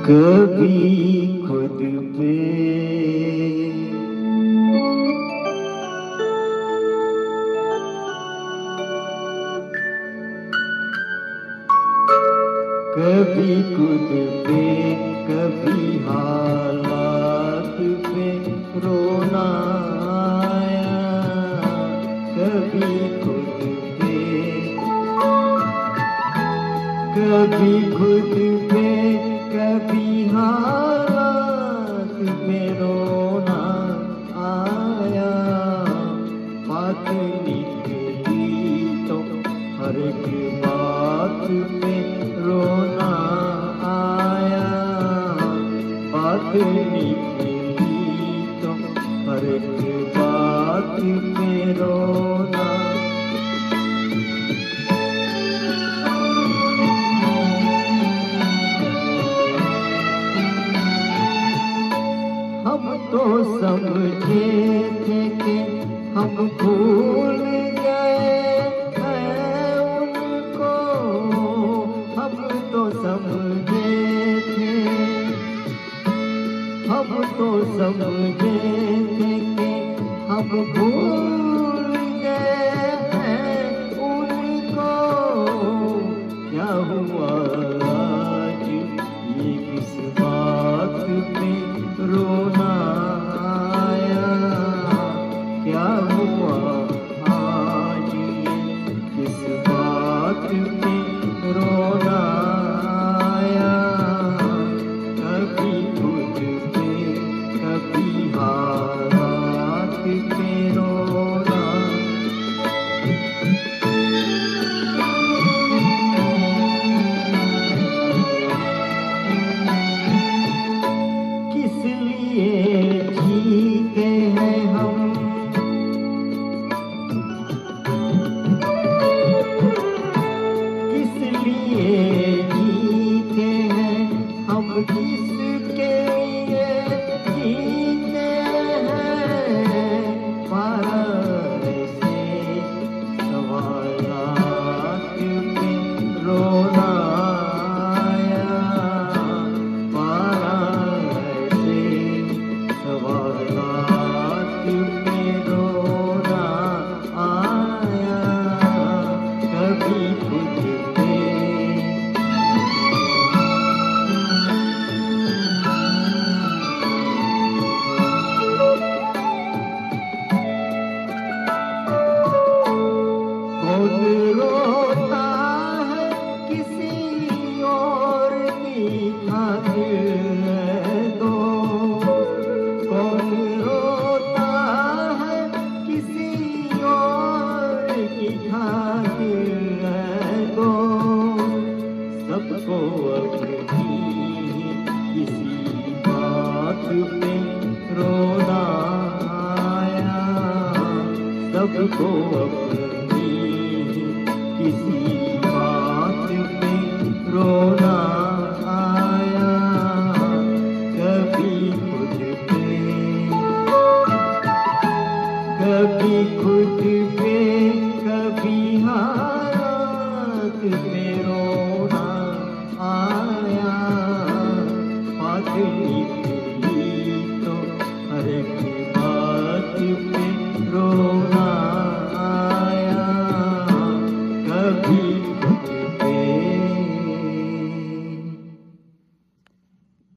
कभी खुद पे कभी खुद पे कभी हालात पे रोना आया, कभी खुद पे कभी खुद पे कभी हालात में रोना आया। बात निकली तो हर एक बात पे रोना आया। बात निकली तो हर एक बात पे रोना। हम तो समझे थे कि हम भूल गए हैं उनको। हम तो समझे थे, हम तो समझे थे कि हम भूल गए हैं उनको। क्या हुआ आज ये किस बात पे रोना आया? क्या हुआ आज ये किस बात पे रोना आया? कभी खुद पे कभी हालात पे रोना। किस लिए जीते हैं हम? किस लिए जीते हैं हम? किसके लिए जीते हैं? पारा से सवालात पे रोना आया। पारा सवालात पे रोना आया। कभी खुद पे कौन रोता है किसी और की खातिर है दो। कौन रोता है किसी और की खातिर है दो। सबको अपनी किसी बात पे रोना आया। सबको